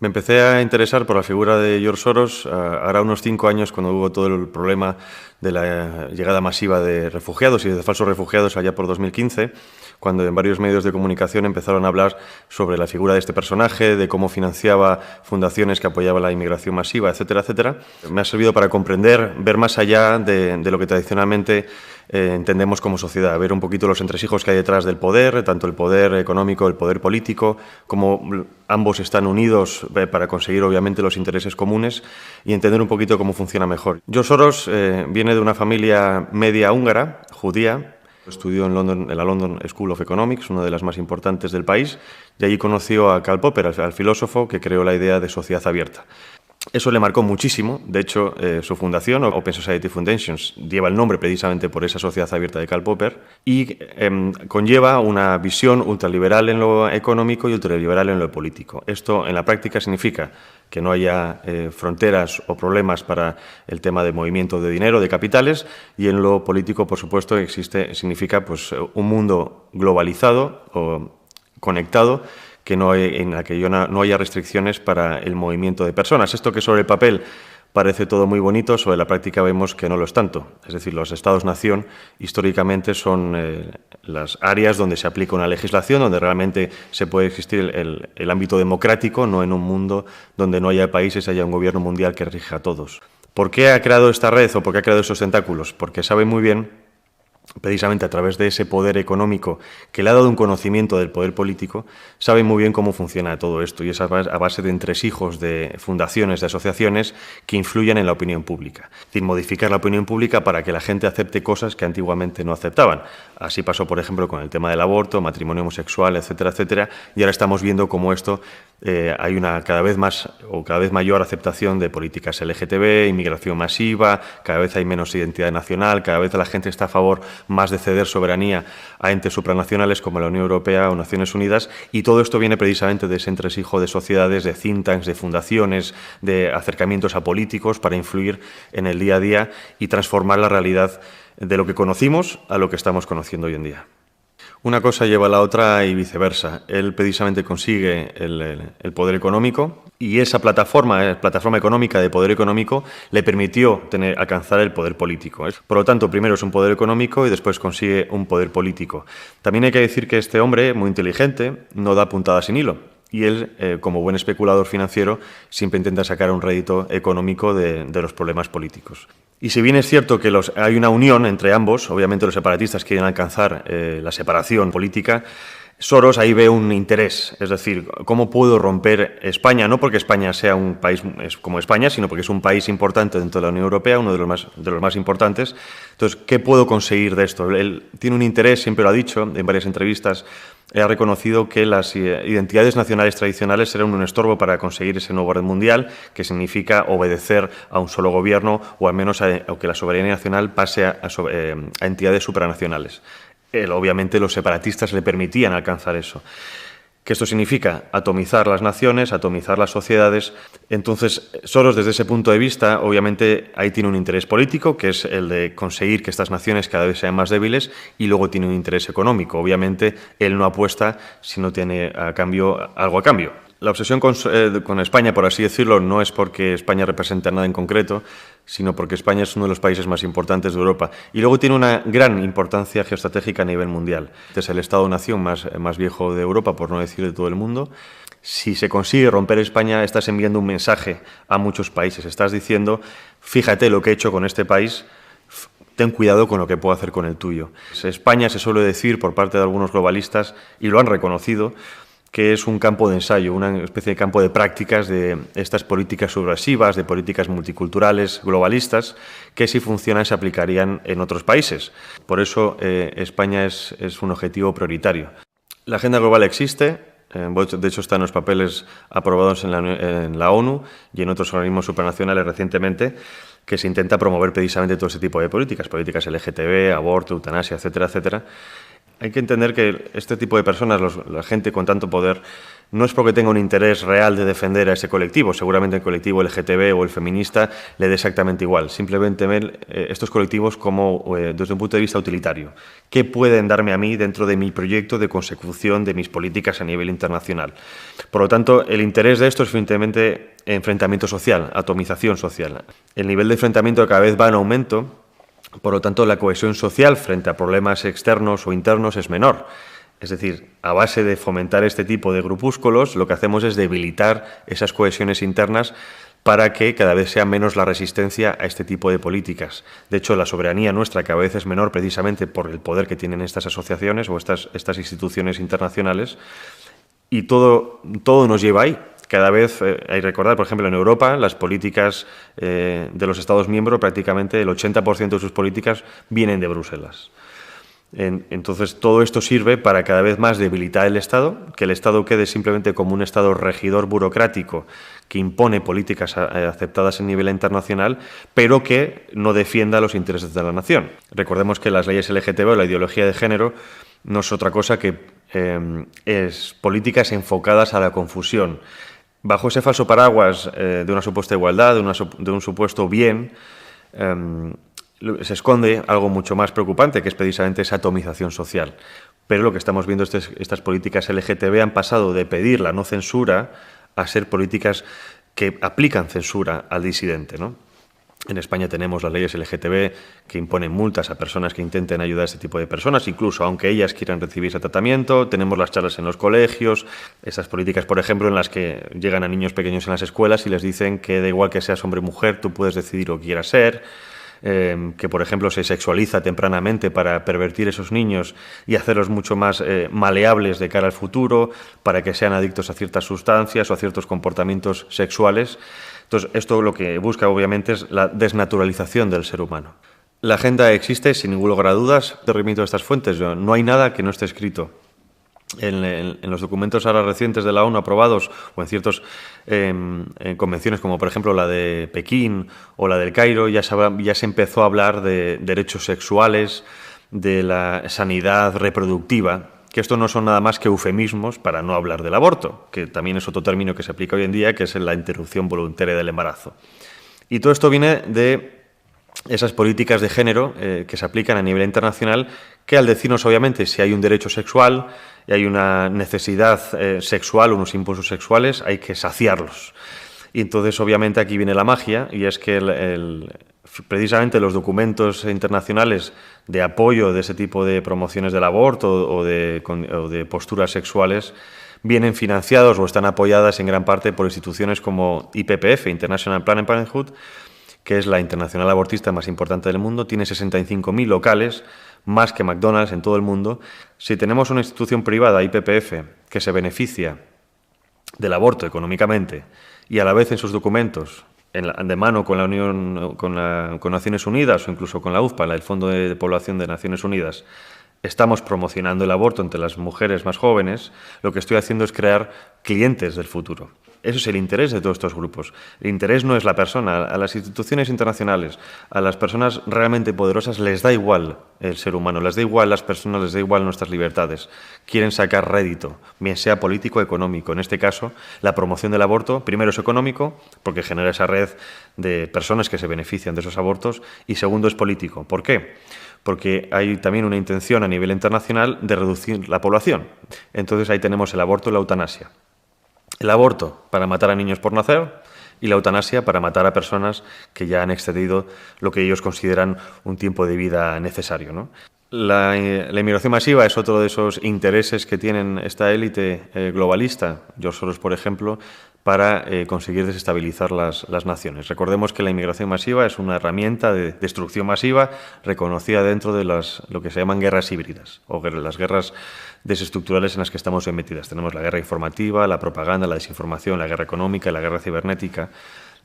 Me empecé a interesar por la figura de George Soros ahora unos 5 años, cuando hubo todo el problema de la llegada masiva de refugiados y de falsos refugiados allá por 2015, cuando en varios medios de comunicación empezaron a hablar sobre la figura de este personaje, de cómo financiaba fundaciones que apoyaban la inmigración masiva, etcétera, etcétera. Me ha servido para comprender, ver más allá de lo que tradicionalmente entendemos como sociedad, ver un poquito los entresijos que hay detrás del poder, tanto el poder económico, el poder político, cómo ambos están unidos para conseguir obviamente los intereses comunes y entender un poquito cómo funciona mejor. George Soros viene de una familia media húngara, judía. Estudió en la London School of Economics, una de las más importantes del país, y allí conoció a Karl Popper, al filósofo que creó la idea de sociedad abierta. Eso le marcó muchísimo. De hecho, su fundación, Open Society Foundations, lleva el nombre precisamente por esa sociedad abierta de Karl Popper y conlleva una visión ultraliberal en lo económico y ultraliberal en lo político. Esto, en la práctica, significa que no haya fronteras o problemas para el tema de movimiento de dinero, de capitales, y en lo político, por supuesto, significa pues, un mundo globalizado o conectado, en la que no haya restricciones para el movimiento de personas. Esto que sobre el papel parece todo muy bonito, sobre la práctica vemos que no lo es tanto. Es decir, los Estados-nación históricamente son las áreas donde se aplica una legislación, donde realmente se puede existir el ámbito democrático, no en un mundo donde no haya países, haya un gobierno mundial que rija a todos. ¿Por qué ha creado esta red o por qué ha creado esos tentáculos? Porque sabe muy bien, precisamente a través de ese poder económico que le ha dado un conocimiento del poder político, sabe muy bien cómo funciona todo esto y es a base de entresijos de fundaciones, de asociaciones que influyen en la opinión pública. Es decir, modificar la opinión pública para que la gente acepte cosas que antiguamente no aceptaban. Así pasó, por ejemplo, con el tema del aborto, matrimonio homosexual, etcétera, etcétera, y ahora estamos viendo cómo esto hay una cada vez mayor aceptación de políticas LGTB, inmigración masiva, cada vez hay menos identidad nacional, cada vez la gente está a favor más de ceder soberanía a entes supranacionales como la Unión Europea o Naciones Unidas, y todo esto viene precisamente de ese entresijo de sociedades, de think tanks, de fundaciones, de acercamientos a políticos para influir en el día a día y transformar la realidad de lo que conocimos a lo que estamos conociendo hoy en día. Una cosa lleva a la otra y viceversa. Él precisamente consigue el poder económico y esa plataforma económica de poder económico le permitió alcanzar el poder político. Por lo tanto, primero es un poder económico y después consigue un poder político. También hay que decir que este hombre, muy inteligente, no da puntadas sin hilo. Y él, como buen especulador financiero, siempre intenta sacar un rédito económico de los problemas políticos. Y si bien es cierto que hay una unión entre ambos, obviamente los separatistas quieren alcanzar la separación política, Soros ahí ve un interés, es decir, ¿cómo puedo romper España? No porque España sea un país como España, sino porque es un país importante dentro de la Unión Europea, uno de los más importantes. Entonces, ¿qué puedo conseguir de esto? Él tiene un interés, siempre lo ha dicho en varias entrevistas, ha reconocido que las identidades nacionales tradicionales eran un estorbo para conseguir ese nuevo orden mundial, que significa obedecer a un solo gobierno o al menos a que la soberanía nacional pase a entidades supranacionales. Obviamente los separatistas le permitían alcanzar eso. ¿Qué esto significa? Atomizar las naciones, atomizar las sociedades. Entonces, Soros, desde ese punto de vista, obviamente ahí tiene un interés político, que es el de conseguir que estas naciones cada vez sean más débiles, y luego tiene un interés económico. Obviamente, él no apuesta si no tiene algo a cambio. La obsesión con España, por así decirlo, no es porque España represente nada en concreto, sino porque España es uno de los países más importantes de Europa. Y luego tiene una gran importancia geoestratégica a nivel mundial. Es el Estado-nación más viejo de Europa, por no decir de todo el mundo. Si se consigue romper España, estás enviando un mensaje a muchos países. Estás diciendo, fíjate lo que he hecho con este país, ten cuidado con lo que puedo hacer con el tuyo. España, se suele decir por parte de algunos globalistas, y lo han reconocido, que es un campo de ensayo, una especie de campo de prácticas de estas políticas subversivas, de políticas multiculturales, globalistas, que si funcionan se aplicarían en otros países. Por eso España es un objetivo prioritario. La agenda global existe, de hecho están los papeles aprobados en la ONU y en otros organismos supranacionales recientemente, que se intenta promover precisamente todo ese tipo de políticas LGTB, aborto, eutanasia, etcétera, etcétera. Hay que entender que este tipo de personas, la gente con tanto poder, no es porque tenga un interés real de defender a ese colectivo, seguramente el colectivo LGTB o el feminista le dé exactamente igual, simplemente ver estos colectivos como desde un punto de vista utilitario. ¿Qué pueden darme a mí dentro de mi proyecto de consecución de mis políticas a nivel internacional? Por lo tanto, el interés de esto es evidentemente enfrentamiento social, atomización social. El nivel de enfrentamiento cada vez va en aumento, por lo tanto, la cohesión social frente a problemas externos o internos es menor. Es decir, a base de fomentar este tipo de grupúsculos, lo que hacemos es debilitar esas cohesiones internas para que cada vez sea menos la resistencia a este tipo de políticas. De hecho, la soberanía nuestra cada vez es menor precisamente por el poder que tienen estas asociaciones o estas instituciones internacionales, y todo nos lleva ahí. Cada vez, hay que recordar, por ejemplo, en Europa, las políticas de los Estados miembros, prácticamente el 80% de sus políticas vienen de Bruselas. Entonces, todo esto sirve para cada vez más debilitar el Estado, que el Estado quede simplemente como un Estado regidor burocrático que impone políticas aceptadas a nivel internacional, pero que no defienda los intereses de la nación. Recordemos que las leyes LGTB o la ideología de género no es otra cosa que es políticas enfocadas a la confusión. Bajo ese falso paraguas de una supuesta igualdad, de un supuesto bien, se esconde algo mucho más preocupante, que es precisamente esa atomización social. Pero lo que estamos viendo es que estas políticas LGTB han pasado de pedir la no censura a ser políticas que aplican censura al disidente, ¿no? En España tenemos las leyes LGTB que imponen multas a personas que intenten ayudar a este tipo de personas, incluso aunque ellas quieran recibir ese tratamiento. Tenemos las charlas en los colegios, esas políticas, por ejemplo, en las que llegan a niños pequeños en las escuelas y les dicen que da igual que seas hombre o mujer, tú puedes decidir lo que quieras ser. Que, por ejemplo, se sexualiza tempranamente para pervertir a esos niños y hacerlos mucho más maleables de cara al futuro, para que sean adictos a ciertas sustancias o a ciertos comportamientos sexuales. Entonces, esto lo que busca, obviamente, es la desnaturalización del ser humano. La agenda existe, sin ningún lugar a dudas. Te remito a estas fuentes. No hay nada que no esté escrito en los documentos ahora recientes de la ONU aprobados o en ciertas convenciones, como por ejemplo la de Pekín o la del Cairo. Ya se empezó a hablar de derechos sexuales, de la sanidad reproductiva, que esto no son nada más que eufemismos para no hablar del aborto, que también es otro término que se aplica hoy en día, que es la interrupción voluntaria del embarazo. Y todo esto viene de esas políticas de género que se aplican a nivel internacional, que al decirnos, obviamente, si hay un derecho sexual y hay una necesidad sexual, unos impulsos sexuales, hay que saciarlos. Y entonces, obviamente, aquí viene la magia, y es que precisamente los documentos internacionales de apoyo de ese tipo de promociones del aborto o de posturas sexuales vienen financiados o están apoyadas en gran parte por instituciones como IPPF, International Planned Parenthood, que es la internacional abortista más importante del mundo. Tiene 65.000 locales, más que McDonald's en todo el mundo. Si tenemos una institución privada, IPPF, que se beneficia del aborto económicamente y a la vez en sus documentos, de mano con la Unión, con Naciones Unidas o incluso con la UNFPA, el Fondo de Población de Naciones Unidas, estamos promocionando el aborto entre las mujeres más jóvenes, lo que estoy haciendo es crear clientes del futuro. Eso es el interés de todos estos grupos. El interés no es la persona. A las instituciones internacionales, a las personas realmente poderosas les da igual el ser humano, les da igual las personas, les da igual nuestras libertades. Quieren sacar rédito, bien sea político o económico. En este caso, la promoción del aborto, primero es económico, porque genera esa red de personas que se benefician de esos abortos, y segundo es político. ¿Por qué? Porque hay también una intención a nivel internacional de reducir la población. Entonces ahí tenemos el aborto y la eutanasia. El aborto para matar a niños por nacer y la eutanasia para matar a personas que ya han excedido lo que ellos consideran un tiempo de vida necesario, ¿no? La inmigración masiva es otro de esos intereses que tienen esta élite globalista, George Soros, por ejemplo, para conseguir desestabilizar las naciones. Recordemos que la inmigración masiva es una herramienta de destrucción masiva reconocida dentro de lo que se llaman guerras híbridas o las guerras desestructurales en las que estamos metidas. Tenemos la guerra informativa, la propaganda, la desinformación, la guerra económica, la guerra cibernética,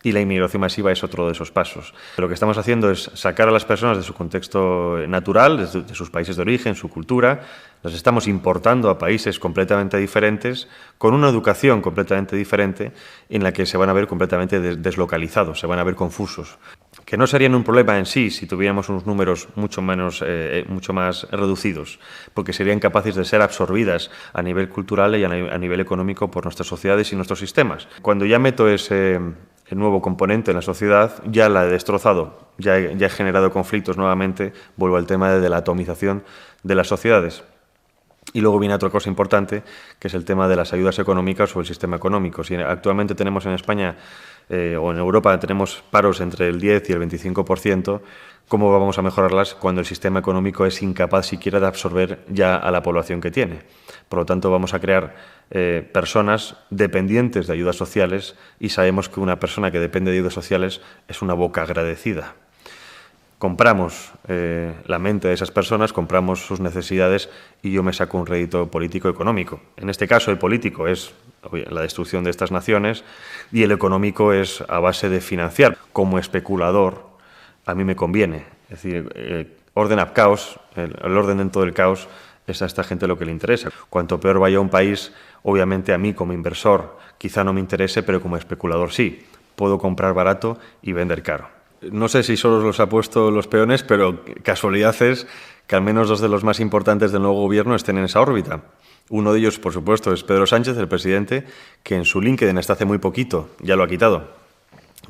y la inmigración masiva es otro de esos pasos. Lo que estamos haciendo es sacar a las personas de su contexto natural, de sus países de origen, su cultura, las estamos importando a países completamente diferentes, con una educación completamente diferente, en la que se van a ver completamente deslocalizados, se van a ver confusos. que no serían un problema en sí si tuviéramos unos números mucho más reducidos, porque serían capaces de ser absorbidas a nivel cultural y a nivel económico por nuestras sociedades y nuestros sistemas. Cuando ya meto el nuevo componente en la sociedad, ya la he destrozado, ya he generado conflictos nuevamente, vuelvo al tema de la atomización de las sociedades. Y luego viene otra cosa importante, que es el tema de las ayudas económicas o el sistema económico. Si actualmente tenemos en España o en Europa tenemos paros entre el 10 y el 25%, ¿cómo vamos a mejorarlas cuando el sistema económico es incapaz siquiera de absorber ya a la población que tiene? Por lo tanto, vamos a crear personas dependientes de ayudas sociales y sabemos que una persona que depende de ayudas sociales es una boca agradecida. Compramos la mente de esas personas, compramos sus necesidades y yo me saco un rédito político-económico. En este caso, el político es la destrucción de estas naciones y el económico es a base de financiar. Como especulador, a mí me conviene. Es decir, orden up caos, el orden dentro del caos, es a esta gente lo que le interesa. Cuanto peor vaya un país, obviamente a mí como inversor quizá no me interese, pero como especulador sí. Puedo comprar barato y vender caro. No sé si Soros los ha puesto los peones, pero casualidad es que al menos dos de los más importantes del nuevo gobierno estén en esa órbita. Uno de ellos, por supuesto, es Pedro Sánchez, el presidente, que en su LinkedIn hasta hace muy poquito, ya lo ha quitado,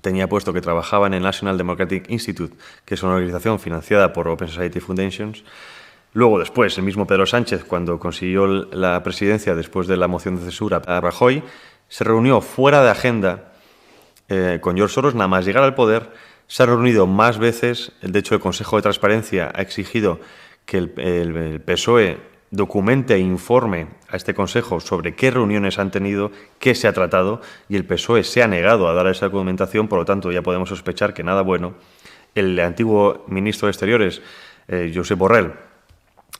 tenía puesto que trabajaba en el National Democratic Institute, que es una organización financiada por Open Society Foundations. Luego, después, el mismo Pedro Sánchez, cuando consiguió la presidencia después de la moción de censura a Rajoy, se reunió fuera de agenda con George Soros, nada más llegar al poder. Se ha reunido más veces, de hecho el Consejo de Transparencia ha exigido que el PSOE documente e informe a este Consejo sobre qué reuniones han tenido, qué se ha tratado, y el PSOE se ha negado a dar esa documentación, por lo tanto ya podemos sospechar que nada bueno. El antiguo ministro de Exteriores, Josep Borrell,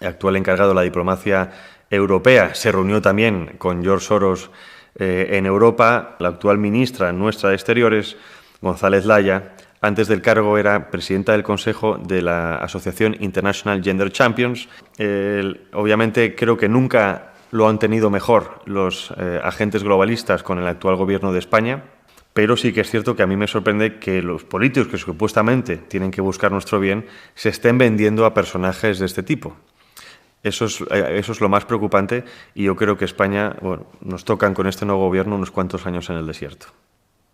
actual encargado de la diplomacia europea, se reunió también con George Soros en Europa. La actual ministra nuestra de Exteriores, González Laya, antes del cargo era presidenta del Consejo de la Asociación International Gender Champions. Obviamente creo que nunca lo han tenido mejor los agentes globalistas con el actual gobierno de España, pero sí que es cierto que a mí me sorprende que los políticos que supuestamente tienen que buscar nuestro bien se estén vendiendo a personajes de este tipo. Eso es lo más preocupante y yo creo que España, nos tocan con este nuevo gobierno unos cuantos años en el desierto.